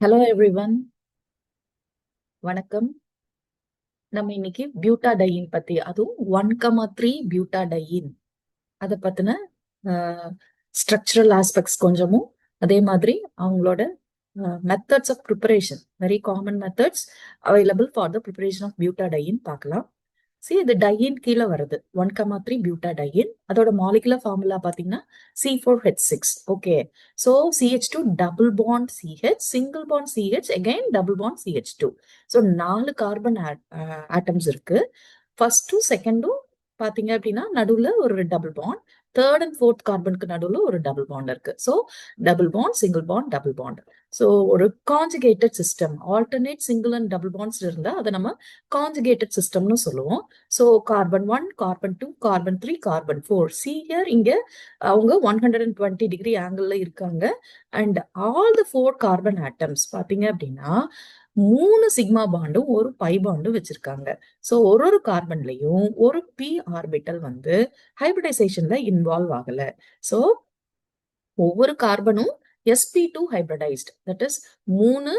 Hello everyone, வணக்கம். நம்ம இன்னைக்கு பியூட்டாடையின் பத்தி, அதுவும் 1,3 பியூட்டாடையின் அதை பத்தின ஸ்ட்ரக்சரல் ஆஸ்பெக்ட்ஸ் கொஞ்சமும், அதே மாதிரி அவங்களோட methods of preparation, very common methods available for the preparation of butadiene பார்க்கலாம். இது டையின் கீழே வருது 1,3 பியூட்டாடையின். அதோட மாலிகுலர் ஃபார்முலா பாத்தீங்கன்னா C4H6. Okay, so CH2 double bond CH, single bond CH, again double bond CH2. So 4 carbon atoms இருக்கு. ஃபர்ஸ்டும் செகண்டும் பாத்தீங்க அப்படின்னா நடுவுல ஒரு டபுள் பாண்ட், தேர்ட் அண்ட் ஃபோர்த் கார்பனுக்கு நடுவுல ஒரு டபுள் பாண்ட் இருக்கு. So double bond, single bond, double bond. So ஒரு conjugated system, alternate single and double bonds இருந்தா அதை நம்ம கான்ஜுகேட்டட் சிஸ்டம்னு சொல்லுவோம். So carbon 1, carbon 2, carbon 3, carbon 4. See here, இங்க அவங்க 120 டிகிரி ஆங்கிள் இருக்காங்க. And all the 4 carbon atoms பாத்தீங்க அப்படின்னா 3 சிக்மா பாண்டும் ஒரு பை பாண்டும் வச்சிருக்காங்க. ஸோ ஒரு கார்பன்லயும் ஒரு பி ஆர்பிட்டல் வந்து ஹைபிரிடைசேஷன்ல இன்வால்வ் ஆகல. ஸோ ஒவ்வொரு கார்பனும் sp2 hybridised, that is 3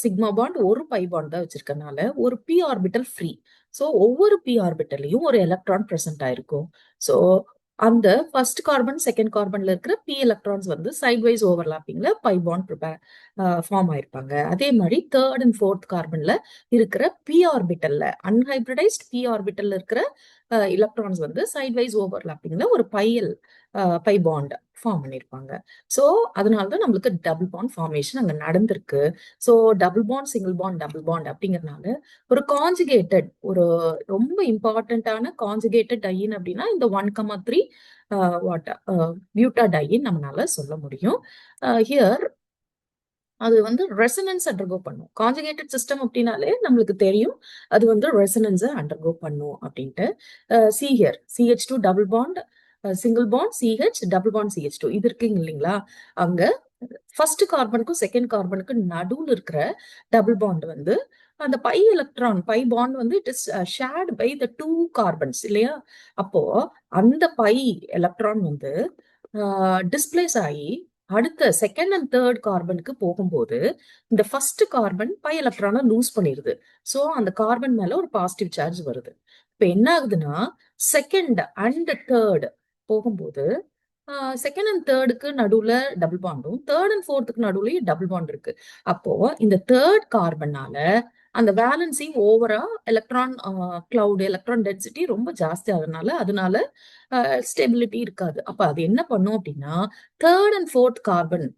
sigma bond ஒரு பை பாண்ட் தான் வச்சிருக்கனால ஒரு பி ஆர்பிட்டல் ஃப்ரீ. ஸோ ஒவ்வொரு பி ஆர்பிட்டல்லையும் ஒரு எலக்ட்ரான் பிரசன்ட் ஆயிருக்கும். ஸோ அந்த ஃபர்ஸ்ட் கார்பன் செகண்ட் கார்பன்ல இருக்கிற பி எலக்ட்ரான்ஸ் வந்து சைட்வைஸ் ஓவர்லாப்பிங்ல பை பாண்ட் ஃபார்ம் ஆயிருப்பாங்க. அதே மாதிரி தேர்ட் அண்ட் ஃபோர்த் கார்பன்ல இருக்கிற பி ஆர்பிட்டல்ல, அன்ஹைபிரிடைஸ்ட் பி ஆர்பிட்டல்ல இருக்கிற எலக்ட்ரான்ஸ் வந்து சைட்வைஸ் ஓவர்லாப்பிங்ல ஒரு பை பாண்ட் ஃபார்ம் பண்ணிருப்பாங்க. ஸோ அதனாலதான் நம்மளுக்கு டபுள் பாண்ட் ஃபார்மேஷன் அங்க நடந்திருக்கு. So double bond, single bond, double bond அப்படிங்கறதுனால ஒரு கான்ஜுகேட்டட், ஒரு ரொம்ப இம்பார்ட்டன்டான கான்ஜுகேட்டட் டையின் அப்படின்னா இந்த 1,3 பியூட்டாடையின் நம்மளால சொல்ல முடியும். ஹியர் அது வந்து ரெசனன்ஸ் அண்டர்கோ பண்ணும். கான்ஜுகேட்டட் சிஸ்டம் அப்படின்னாலே நம்மளுக்கு தெரியும் அது வந்து ரெசனன்ஸ் அண்டர்கோ பண்ணும் அப்படின்ட்டு. See here CH2 double bond, single bond CH, double bond CH2 இது இருக்குங்க இல்லைங்களா? அங்க ஃபர்ஸ்ட் கார்பனுக்கும் செகண்ட் கார்பனுக்கும் நடுவில் இருக்கிற டபுள் பாண்ட் வந்து அந்த பை எலக்ட்ரான், பை பாண்ட் வந்து it is shared by the 2 carbons இல்லையா? அப்போ அந்த பை எலக்ட்ரான் வந்து டிஸ்பிளேஸ் ஆகி அடுத்த செகண்ட் அண்ட் தேர்ட் கார்பனுக்கு போகும்போது இந்த ஃபர்ஸ்ட் கார்பன் பை எலக்ட்ரானை லூஸ் பண்ணிடுது. ஸோ அந்த கார்பன் மேல ஒரு பாசிட்டிவ் சார்ஜ் வருது. இப்ப என்ன ஆகுதுன்னா செகண்ட் அண்ட் தேர்ட் போகும்போது செகண்ட் அண்ட் தேர்டுக்கு நடுவுல டபுள் பாண்டும், தேர்ட் அண்ட் ஃபோர்த்துக்கு நடுவுலயும் டபுள் பாண்ட் இருக்கு. அப்போ இந்த தேர்ட் கார்பனால அந்த வேலன்சி ஓவரா எலக்ட்ரான் கிளவுட், எலக்ட்ரான் டென்சிட்டி ரொம்ப ஜாஸ்தி ஆகுறதுனால அதனால ஸ்டெபிலிட்டி இருக்காது. அப்ப அது என்ன பண்ணும் அப்படின்னா தேர்ட் அண்ட் ஃபோர்த் கார்பன்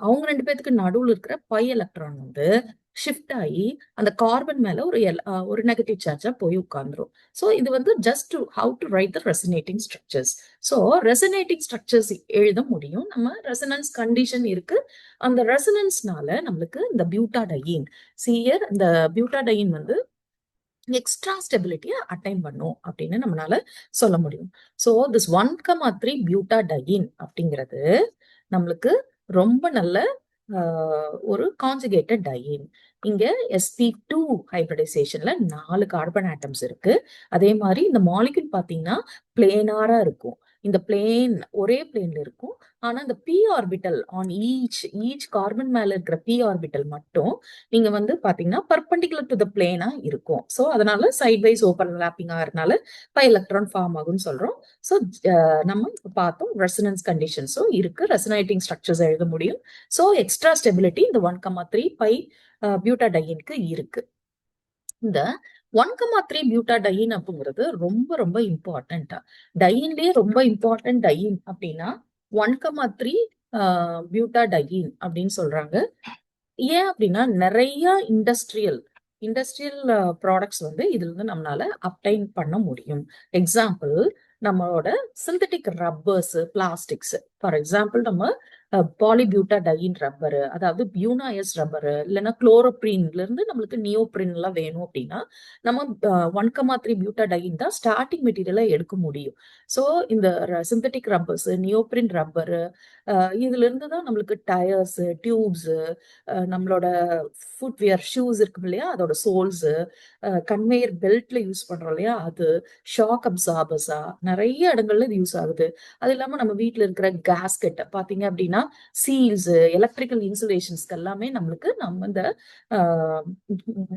அவங்க ரெண்டு பேத்துக்கு நடுவுல இருக்கிற பை எலக்ட்ரான் வந்து ஷிஃப்ட் ஆகி அந்த கார்பன் மேல ஒரு நெகட்டிவ் சார்ஜா போய் உட்கார்ந்துரும். ஸோ இது வந்து just how to right the resonating structures. So resonating structures எழுத முடியும். நம்ம ரெசனன்ஸ் கண்டிஷன் இருக்கு. அந்த ரெசனன்ஸ்னால நம்மளுக்கு இந்த பியூட்டாடையின், சியர் இந்த பியூட்டாடையின் வந்து எக்ஸ்ட்ரா ஸ்டெபிலிட்டியை அட்டைன் பண்ணும் அப்படின்னு நம்மளால சொல்ல முடியும். ஸோ திஸ் 1,3 பியூட்டாடையின் அப்படிங்கிறது நம்மளுக்கு ரொம்ப நல்ல ஒரு கான்ஜுகேட்டட் டையின். இங்க sp2 ஹைபிரிடைசேஷன்ல 4 கார்பன் ஆட்டம்ஸ் இருக்கு. அதே மாதிரி இந்த மாலிகுல் பாத்தீங்கன்னா பிளேனாரா இருக்கும். இந்த பிளேன் ஒரே பிளேன்ல இருக்கும். ஆனா இந்த p orbital on each carbon மேல இருக்கிற p ஆர்பிட்டல் மட்டும் நீங்க வந்து பாத்தீங்கன்னா பர்பண்டிகுலர் டு த பிளேனா இருக்கும். ஸோ அதனால சைட்வைஸ் ஓவர்லாப்பிங் ஆகிறதுனால பை எலக்ட்ரான் ஃபார்ம் ஆகும்னு சொல்றோம். ஸோ நம்ம இப்ப பார்த்தோம் ரெசனன்ஸ் கண்டிஷன்ஸும் இருக்கு, ரெசனேட்டிங் ஸ்ட்ரக்சர்ஸ் எழுத முடியும். ஸோ எக்ஸ்ட்ரா ஸ்டெபிலிட்டி இந்த 1,3 பை பியூட்டாடையினுக்கு இருக்கு. இந்த 1,3 பியூட்டாடையின் அப்படிங்கிறது ரொம்ப ரொம்ப இம்பார்ட்டன்டா, டையின்லயே ரொம்ப இம்பார்ட்டன்ட் டையின் அப்படின்னா 1,3 பியூட்டாடையின் அப்படின்னு சொல்றாங்க. ஏன் அப்படின்னா நிறைய இண்டஸ்ட்ரியல் ப்ராடக்ட்ஸ் வந்து இதுல இருந்து நம்மளால அப்டைன் பண்ண முடியும். எக்ஸாம்பிள் நம்மளோட synthetic rubbers, plastics. For example நம்ம பாலிபியூட்டாடையின் ரப்பரு, அதாவது பியூனாயஸ் ரப்பரு, இல்லைன்னா குளோரோப்ரீன்ல இருந்து நம்மளுக்கு நியோப்ரின் எல்லாம் வேணும் அப்படின்னா நம்ம 1,3 பியூட்டாடையின் தான் ஸ்டார்டிங் மெட்டீரியலா எடுக்க முடியும். ஸோ இந்த சிந்தட்டிக் ரப்பர்ஸ், நியோப்ரின் ரப்பரு, இதுல இருந்து தான் நம்மளுக்கு டயர்ஸ், டியூப்ஸ், நம்மளோட ஃபுட்வியர் ஷூஸ் இருக்கும் இல்லையா அதோட சோல்ஸ், கன்வேயர் பெல்ட்ல யூஸ் பண்றோம் இல்லையா அது, ஷாக் அப்சார்பர்ஸா நிறைய இடங்கள்ல இது யூஸ் ஆகுது. அது இல்லாம நம்ம வீட்டுல இருக்கிற கேஸ்கெட் பாத்தீங்க அப்படின்னா சீல்ஸ், எலக்ட்ரிக்கல் இன்சுலேஷன்ஸ்க்கு எல்லாமே நம்மளுக்கு நம்ம இந்த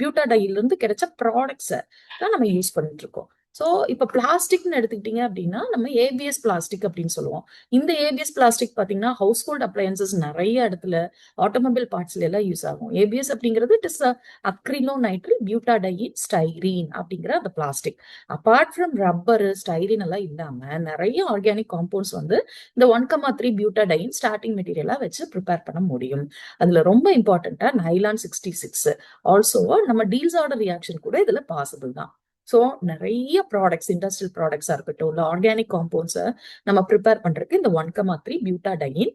பியூட்டாடைல இருந்து கிடைச்ச ப்ராடக்ட்ஸ தான் நம்ம யூஸ் பண்ணிட்டு இருக்கோம். ஸோ இப்போ பிளாஸ்டிக்னு எடுத்துக்கிட்டீங்க அப்படின்னா நம்ம ஏபிஎஸ் பிளாஸ்டிக் அப்படின்னு சொல்லுவோம். இந்த ஏபிஎஸ் பிளாஸ்டிக் பாத்தீங்கன்னா ஹவுஸ் ஹோல்ட் அப்ளையன்சஸ் நிறைய இடத்துல ஆட்டோமொபைல் பார்ட்ஸ்ல எல்லாம் யூஸ் ஆகும். ஏபிஎஸ் அப்படிங்கிறது it is acrylonitrile butadiene styrene அப்படிங்கிற அந்த plastic. Apart from rubber styrene எல்லாம் இல்லாம நிறைய ஆர்கானிக் காம்பவுண்ட்ஸ் வந்து இந்த 1,3 பியூட்டாடைன் ஸ்டார்டிங் மெட்டீரியலா வச்சு ப்ரிப்பேர் பண்ண முடியும். அதுல ரொம்ப இம்பார்ட்டன்டா நைலான் 66 ஆல்சோ நம்ம டீல்ஸ் ஆர்டர் ரியாக்ஷன் கூட இதுல பாசிபிள் தான். ஸோ நிறைய ப்ராடக்ட்ஸ், இண்டஸ்ட்ரியல் ப்ராடக்ட்ஸா இருக்கட்டும், இல்லை ஆர்கானிக் காம்பவுண்ட்ஸை நம்ம ப்ரிப்பேர் பண்றதுக்கு இந்த 1,3 பியூட்டாடைன்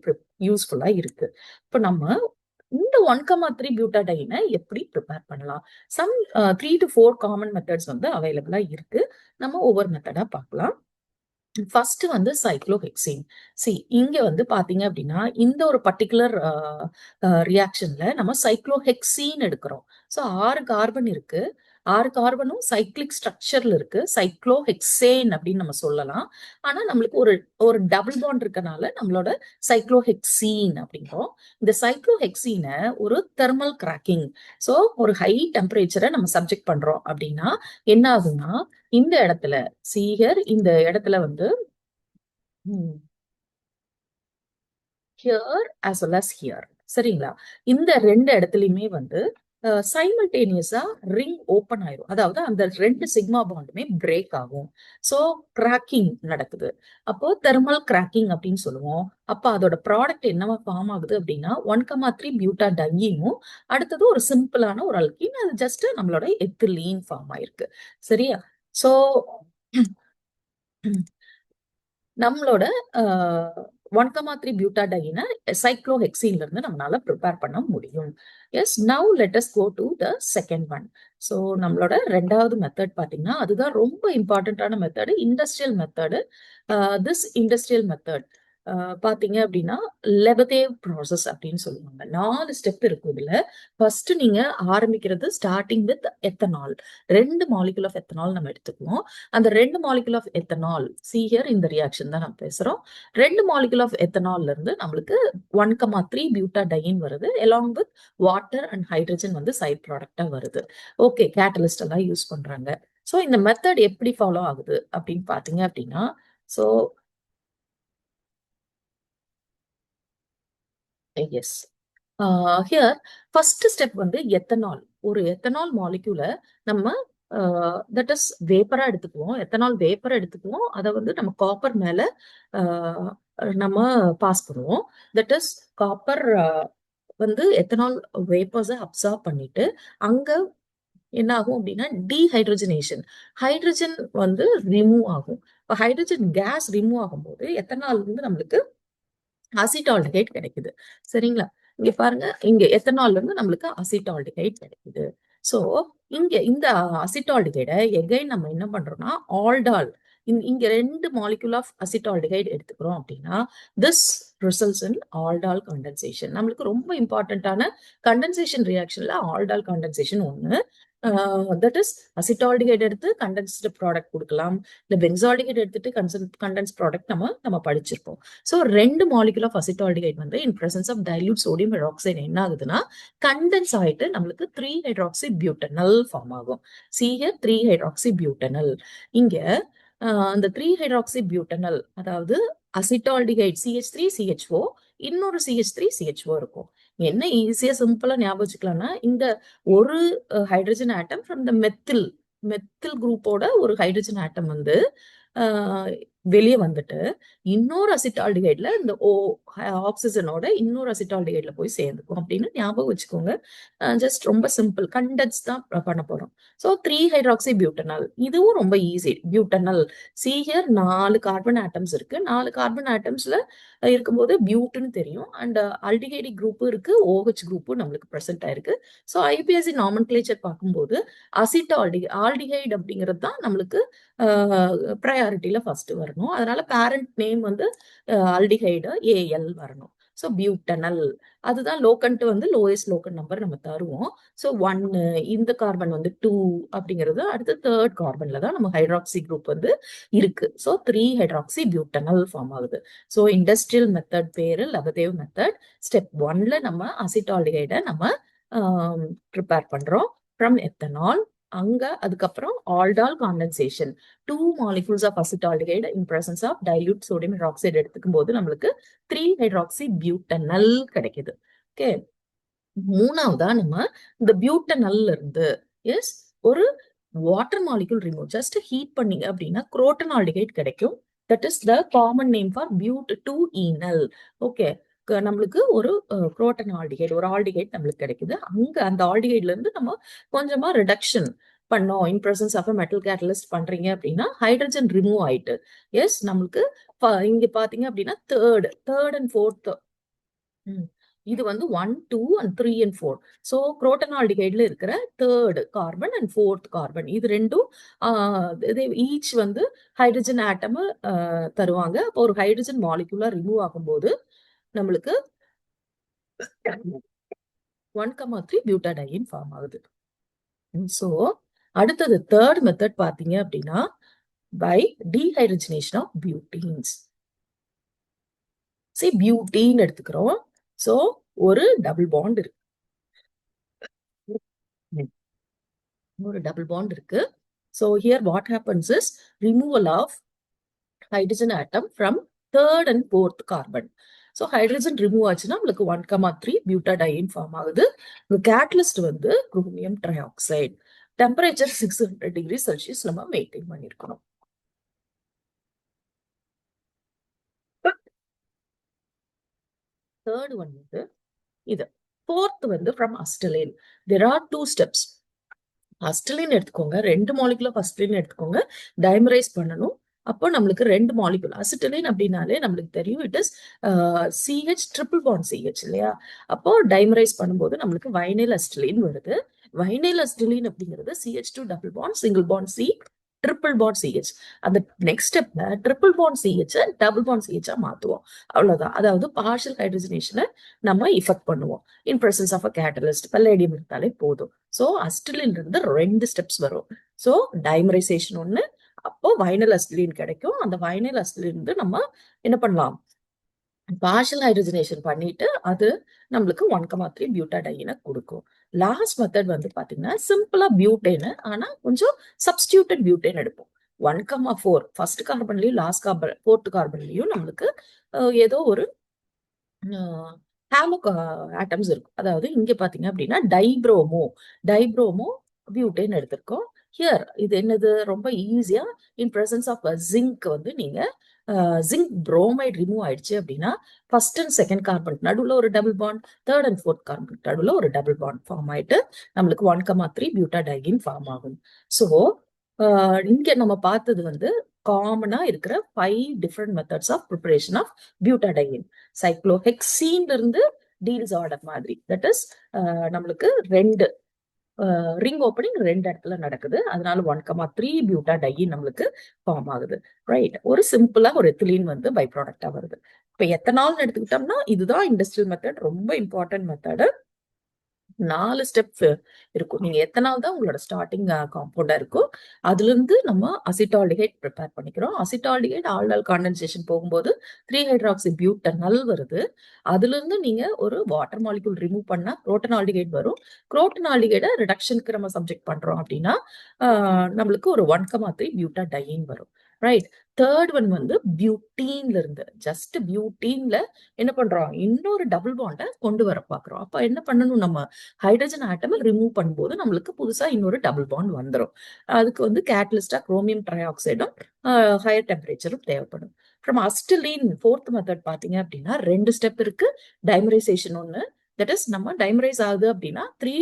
யூஸ்ஃபுல்லா இருக்கு. இப்போ நம்ம இந்த 1,3 பியூட்டாடைனை எப்படி ப்ரிப்பேர் பண்ணலாம்? சம் 3 to 4 காமன் மெத்தட்ஸ் வந்து அவைலபிளா இருக்கு. நம்ம ஒவ்வொரு மெத்தடா பார்க்கலாம். ஃபர்ஸ்ட் வந்து சைக்ளோஹெக்சீன். இங்க வந்து பாத்தீங்க அப்படின்னா இந்த ஒரு பர்டிகுலர் ரியாக்ஷன்ல நம்ம சைக்ளோஹெக்சீன் எடுக்கிறோம். ஸோ 6 கார்பன் இருக்கு. 6 கார்பனும் சைக்ளிக் ஸ்ட்ரக்சர்ல இருக்கு. சைக்ளோஹெக்சேன் அப்படின்னு நம்ம சொல்லலாம். ஆனா நம்மளுக்கு ஒரு ஒரு டபுள் பாண்ட் இருக்கனால நம்மளோட சைக்ளோஹெக்சீன் அப்படிங்கிறோம். இந்த சைக்ளோஹெக்சீனை ஒரு தெர்மல் கிராக்கிங், ஸோ ஒரு ஹை டெம்பரேச்சரை நம்ம சப்ஜெக்ட் பண்றோம் அப்படின்னா என்ன ஆகும்னா இந்த இடத்துல இந்த இடத்துல வந்து here as well as here, சரிங்களா? இந்த 2 இடத்துலயுமே வந்து சைமல்டேனியஸா ரிங் ஓப்பன் ஆயிரும். அதாவது அந்த 2 சிக்மா பாண்டுமே பிரேக் ஆகும். ஸோ கிராக்கிங் நடக்குது. அப்போ தெர்மல் கிராக்கிங் அப்படின்னு சொல்லுவோம். அப்ப அதோட ப்ராடக்ட் என்னவா ஃபார்ம் ஆகுது அப்படின்னா 1,3 பியூட்டாடையும் அடுத்தது ஒரு சிம்பிளான ஒரு அல்கீன், அது ஜஸ்ட் நம்மளோட எத்திலீன் ஃபார்ம் ஆயிருக்கு. சரியா? ஸோ நம்மளோட 1,3 பியூட்டாடைனை சைக்ளோஹெக்சீன்ல இருந்து நம்மளால ப்ரிப்பேர் பண்ண முடியும். Yes, now let us go to the second one. So நம்மளோட ரெண்டாவது மெத்தட் பார்த்தீங்கன்னா அதுதான் ரொம்ப இம்பார்ட்டன்டான method, industrial method. This industrial method பாத்தீங்க அப்படின்னா லெபதேவ் ப்ராசஸ் அப்படின்னு சொல்லுவாங்க. 4 ஸ்டெப் இருக்கும் இதுல. ஃபர்ஸ்ட் நீங்க ஆரம்பிக்கிறது starting with ethanol. 2 molecule of ethanol நம்ம எடுத்துக்குவோம். அந்த 2 மாலிகுல் ஆஃப் எத்தனால், ஹியர் இந்த ரியாக்ஷன் தான் நம்ம பேசுறோம். 2 மாலிகுல் ஆஃப் எத்தனால்ல இருந்து நம்மளுக்கு 1,3 பியூட்டாடைன் வருது. Along with water and hydrogen வந்து சைட் ப்ராடக்டா வருது. ஓகே, கேட்டலிஸ்ட் எல்லாம் யூஸ் பண்றாங்க. ஸோ இந்த மெத்தட் எப்படி ஃபாலோ ஆகுது அப்படின்னு பாத்தீங்க அப்படின்னா, so yes, here first step வந்து எத்தனால். ஒரு எத்தனால் மாலிக்யூலை நம்ம தட் இஸ் வேப்பரா எடுத்துக்குவோம். எத்தனால் வேப்பரா எடுத்துக்குவோம். அதை வந்து நம்ம காப்பர் மேல நம்ம பாஸ் பண்ணுவோம். தட் இஸ் காப்பர் வந்து எத்தனால் வேப்பர்ஸை அப்சார்ப் பண்ணிட்டு அங்க என்ன ஆகும் அப்படின்னா டீஹைட்ரஜனேஷன், ஹைட்ரஜன் வந்து ரிமூவ் ஆகும். இப்போ ஹைட்ரஜன் கேஸ் ரிமூவ் ஆகும்போது எத்தனால் வந்து நம்மளுக்கு அசிட்டால்டிகைட் கிடைக்குது. சரிங்களா? இங்க பாருங்க, இங்க எத்தனால் இருந்து நம்மளுக்கு அசிட்டால்டிகைட் கிடைக்குது. சோ இங்க இந்த அசிட்டால்டிகைடை எகைன் நம்ம என்ன பண்றோம்னா ஆல்டால், இங்க 2 மாலிகுல் ஆஃப் அசிட்டால்டிகைட் எடுத்துக்கிறோம் அப்படின்னா this results in aldol condensation. நம்மளுக்கு ரொம்ப இம்பார்ட்டன்டான கண்டென்சேஷன் ரியாக்ஷன்ல ஆல்டால் கண்டென்சேஷன் ஒண்ணு. தட் இஸ் அசிட்டால்டிகைட் எடுத்து கண்டென்ஸ்டு ப்ராடக்ட் கொடுக்கலாம், இல்ல பென்சால்டிகைட் எடுத்துட்டு கண்டென்ஸ் ப்ராடக்ட் நம்ம படிச்சிருப்போம். ஸோ 2 மாலிகுல் ஆஃப் அசிட்டால்டிகைட் வந்து in presence of dilute sodium hydroxide என்ன ஆகுதுன்னா கண்டென்ஸ் ஆயிட்டு நம்மளுக்கு 3 ஹைட்ராக்சி பியூட்டனல் ஃபார்ம் ஆகும். Here 3 hydroxy butanal. இங்க அந்த 3 ஹைட்ராக்சி பியூட்டனல், அதாவது அசிட்டால்டிகைட் CH3CHO, இன்னொரு CH3CHO இருக்கும். என்ன ஈஸியா சிம்பிளா ஞாபகம் வச்சுக்கலாம்னா இந்த ஒரு hydrogen atom from the methyl குரூப்போட ஒரு ஹைட்ரஜன் ஆட்டம் வந்து வெளியே வந்துட்டு இன்னொரு அசிட்டால்டிகைட்ல இந்த ஆக்சிஜனோட இன்னொரு அசிட்டால்டிகைட்ல போய் சேர்ந்துக்கும் அப்படின்னு ஞாபகம் வச்சுக்கோங்க. ஜஸ்ட் ரொம்ப சிம்பிள் கண்டென்ஸ் தான் பண்ண போறோம். ஸோ 3 ஹைட்ராக்சி பியூட்டனால், இதுவும் ரொம்ப easy. Butanal here 4 carbon atoms இருக்கு. 4 கார்பன் ஆட்டம்ஸ்ல இருக்கும்போது பியூட்னு தெரியும், அண்ட் அல்டிகைடிக் குரூப் இருக்கு, OH குரூப்பும் நம்மளுக்கு ப்ரெசென்ட் ஆயிருக்கு. ஸோ ஐபிஎஸ்சி நாமன்கிளேச்சர் பார்க்கும்போது ஆல்டிகைட் அப்படிங்கிறது தான் நம்மளுக்கு ப்ரையாரிட்டியில ஃபர்ஸ்ட் வரணும். அதனால பேரண்ட் நேம் வந்து அல்டிகைடு AL வரணும். ஸோ பியூட்டனல் அதுதான் லோக்கன்ட்டு வந்து லோயஸ்ட் லோக்கன் நம்பர் நம்ம தருவோம். ஸோ 1 இந்த கார்பன் வந்து 2 அப்படிங்கிறது அடுத்து தேர்ட் கார்பன்ல தான் நம்ம ஹைட்ராக்சி குரூப் வந்து இருக்கு. ஸோ 3 ஹைட்ராக்சி பியூட்டனல் ஃபார்ம் ஆகுது. ஸோ இண்டஸ்ட்ரியல் மெத்தட் பேரு லபதேவ் மெத்தட். ஸ்டெப் 1ல நம்ம அசிட்டால்டிகைடை நம்ம ப்ரிப்பேர் பண்றோம் ஃப்ரம் எத்தனால். அங்க அதுக்கப்புறம் aldol condensation 2 molecules of acetaldehyde in presence of dilute sodium hydroxide எடுத்துக்கும் போது நம்மளுக்கு 3 ஹைட்ராக்சி பியூட்டனல் கிடைக்குது. ஓகே, மூணாவதா நம்ம இந்த பியூட்டனல்ல இருந்து எஸ் ஒரு water molecule remove just heat பண்ணீங்க அப்படின்னா குரோட்டனால்டிகைட் கிடைக்கும். That is the common name for but 2-ஈனல். ஓகே, நம்மளுக்கு ஒரு குரோட்டன் ஆல்டிகைட் ஒரு ஆல்டிகைட் நம்மளுக்கு கிடைக்குது. அங்க அந்த ஆல்டிகைட்ல இருந்து நம்ம கொஞ்சமா ரிடக்ஷன் பண்ணோம் in presence of metal catalyst பண்றீங்க அப்படின்னா ஹைட்ரஜன் ரிமூவ் ஆயிட்டு எஸ் நம்மளுக்கு இங்க பாத்தீங்க அப்படின்னா தேர்ட் அண்ட் ஃபோர்த் இது வந்து 1, 2 and 3 and 4. ஸோ குரோட்டனால்டிகைட்ல இருக்கிற third carbon and fourth carbon இது ரெண்டும் ஈச் வந்து ஹைட்ரஜன் ஆட்டம் தருவாங்க. அப்போ ஒரு ஹைட்ரஜன் மாலிகுலா ரிமூவ் ஆகும்போது நம்மளுக்கு 1,3 பியூட்டாடைன் ஃபார்ம் ஆகுது. ஸோ அடுத்தது தேர்ட் மெத்தட் பாத்தீங்க அப்படின்னா பை டீஹைட்ரஜனேஷன் ஆஃப் பியூட்டீன்ஸ். சரி, பியூட்டீன் எடுத்துக்கிறோம். ஸோ ஒரு டபுள் பாண்ட் இருக்கு, ஒரு டபுள் பாண்ட் இருக்கு. So here what happens is removal of hydrogen atom from third and fourth carbon. So hydrogen remove ஆச்சுன்னா நம்மளுக்கு 1,3 பியூட்டாடைன் ஃபார்ம் ஆகுது. கேட்டலிஸ்ட் வந்து chromium tri oxide. Temperature 600 degree Celsius நம்ம maintain பண்ணிருக்கணும். Third one வந்து இது. Fourth வந்து from acetylene. There are 2 steps. Acetylene எடுத்துக்கோங்க, 2 மாலிகுல் ஆஃப் அஸ்டலின் எடுத்துக்கோங்க, டைமரைஸ் பண்ணணும். அப்போ நம்மளுக்கு 2 மாலிகுல் அசிட்டலின் அப்படின்னாலே நம்மளுக்கு தெரியும் it is CH triple bond CH இல்லையா. அப்போ டைமரைஸ் பண்ணும்போது நம்மளுக்கு வைனைல் அஸ்டலின் வருது. வைனைல் அஸ்டலின் அப்படிங்கிறது CH2 double bond single bond C triple bond CH. அந்த நெக்ஸ்ட் ஸ்டெப்ல triple bond CH double bond சிஹெச்சா மாத்துவோம். அவ்வளவுதான். அதாவது பார்ஷியல் ஹைட்ரஜனேஷனை நம்ம இஃபெக்ட் பண்ணுவோம் in presence of a catalyst. Palladium இருந்தாலே போதும். ஸோ அஸ்டலின் இருந்து 2 ஸ்டெப்ஸ் வரும். ஸோ டைமரைசேஷன் ஒன்று, அப்போ வைனைல் அஸ்டலின் கிடைக்கும். அந்த வைனைல் அஸ்டலின் இருந்து நம்ம என்ன பண்ணலாம், பார்ஷியல் ஹைட்ரஜனேஷன் பண்ணிட்டு அது நம்மளுக்கு 1,3 பியூட்டாடைனை கொடுக்கும். லாஸ்ட் மெத்தட் வந்து பாத்தீங்கன்னா சிம்பிளா பியூட்டேன், ஆனா கொஞ்சம் சப்ஸ்டியூட்டட் பியூட்டேன் எடுப்போம். 1,4 ஃபர்ஸ்ட் கார்பன்லயும் லாஸ்ட் கார்பன் ஃபோர்த் கார்பன்லயும் நம்மளுக்கு ஏதோ ஒரு ஹாலோ ஆட்டம்ஸ் இருக்கும். அதாவது இங்க பாத்தீங்க அப்படின்னா டைப்ரோமோ பியூட்டேன் எடுத்திருக்கோம். ஹியர் இது என்னது, ரொம்ப ஈஸியா இன் பிரசன்ஸ் ஆஃப் ஜிங்க் வந்து நீங்க ஜிங்க் புரோமைட் ரிமூவ் ஆயிடுச்சு அப்படின்னா ஃபர்ஸ்ட் அண்ட் செகண்ட் கார்பன் நடுவில் ஒரு டபுள் பாண்ட், தேர்ட் அண்ட் ஃபோர்த் கார்பன் நடுவில் ஒரு டபுள் பாண்ட் ஃபார்ம் ஆயிட்டு நம்மளுக்கு 1,3 பியூட்டாடைன் ஃபார்ம் ஆகும். ஸோ இங்க நம்ம பார்த்தது வந்து காமனா இருக்கிற 5 different methods of preparation of butadiene. சைக்ளோஹெக்சீன்ல இருந்து டீல்ஸ் ஆர்டர் மாதிரி, தட் இஸ் நம்மளுக்கு 2 ரிங் ஓப்பனிங் 2 இடத்துல நடக்குது. அதனால 1,3 பியூட்டாடைன் நம்மளுக்கு ஃபார்ம் ஆகுது. ரைட், ஒரு சிம்பிளா ஒரு எத்திலீன் வந்து பை ப்ராடக்டா வருது. இப்ப எத்தனால் எடுத்துக்கிட்டோம்னா இதுதான் இண்டஸ்ட்ரியல் மெத்தட், ரொம்ப இம்பார்ட்டன்ட் மெத்தட். 4 ஸ்டெப் இருக்கும். நீங்க எத்தனால் தான் உங்களோட ஸ்டார்டிங் காம்பவுண்டா இருக்கும். அதுல இருந்து நம்ம அசிட்டால்டிகைட் ப்ரிப்பேர் பண்ணிக்கிறோம். அசிட்டால்டிகைட் ஆல்டால் காண்டன்சேஷன் போகும்போது 3 ஹைட்ராக்சி பியூட்டனல் வருது. அதுல இருந்து நீங்க ஒரு வாட்டர் மாலிகுல் ரிமூவ் பண்ணா குரோட்டனால்டிகைட் வரும். குரோட்டனால்டிகைட ரிடக்ஷனுக்கு நம்ம சப்ஜெக்ட் பண்றோம் அப்படின்னா நம்மளுக்கு ஒரு 1,3 பியூட்டாடைன் வரும். ரைட், தேர்ட் ஒன் வந்து பியூட்டீன்ல இருந்து ஜஸ்ட் பியூட்டீன்ல என்ன பண்றோம், இன்னொரு டபுள் பாண்டை கொண்டு வர பாக்குறோம். அப்ப என்ன பண்ணணும், நம்ம ஹைட்ரஜன் ஆட்டமை ரிமூவ் பண்ணும்போது நம்மளுக்கு புதுசா இன்னொரு டபுள் பாண்ட் வந்துடும். அதுக்கு வந்து கேட்டலிஸ்டா குரோமியம் ட்ரை ஆக்சைடும் ஹையர் டெம்பரேச்சரும் தேவைப்படும். ஃப்ரம் அஸ்டிலீன் ஃபோர்த் மெத்தட் பாத்தீங்க அப்படின்னா 2 ஸ்டெப் இருக்கு. டைமரைசேஷன் ஒன்னு, தட் இஸ் நம்ம டைமரைஸ் ஆகுது அப்படின்னா 3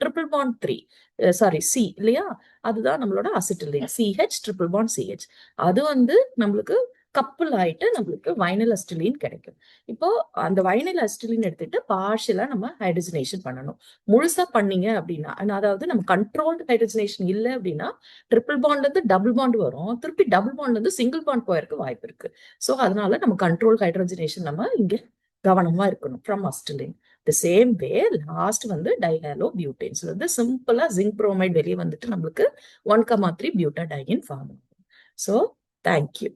ட்ரிபிள் பாண்ட் 3 சாரி சி இல்லையா, அதுதான் நம்மளோட acetylene CH triple bond CH. அது வந்து நம்மளுக்கு கப்புள் ஆயிட்டு நம்மளுக்கு வைனைல் அஸ்டிலின் கிடைக்கும். இப்போ அந்த வைனைல் அஸ்டிலின் எடுத்துட்டு பார்ஷியலா நம்ம ஹைட்ரஜனேஷன் பண்ணணும். முழுசா பண்ணீங்க அப்படின்னா, அதாவது நம்ம கண்ட்ரோல்டு ஹைட்ரஜனேஷன் இல்லை அப்படின்னா ட்ரிபிள் பாண்ட்ல இருந்து டபுள் பாண்ட் வரும், திருப்பி டபுள் பாண்ட்ல இருந்து சிங்கிள் பாண்ட் போயிருக்க வாய்ப்பு இருக்கு. ஸோ அதனால நம்ம கண்ட்ரோல் ஹைட்ரஜனேஷன் நம்ம இங்க கவனமா இருக்கணும் from acetylene. The same way last வந்து டைஹாலோ பியூட்டேன். ஸோ வந்து சிம்பிளா ஜிங்க் புரோமைட் வெளியே வந்துட்டு நம்மளுக்கு 1,3 பியூட்டாடைன் ஃபார்ம் ஆகும். So thank you.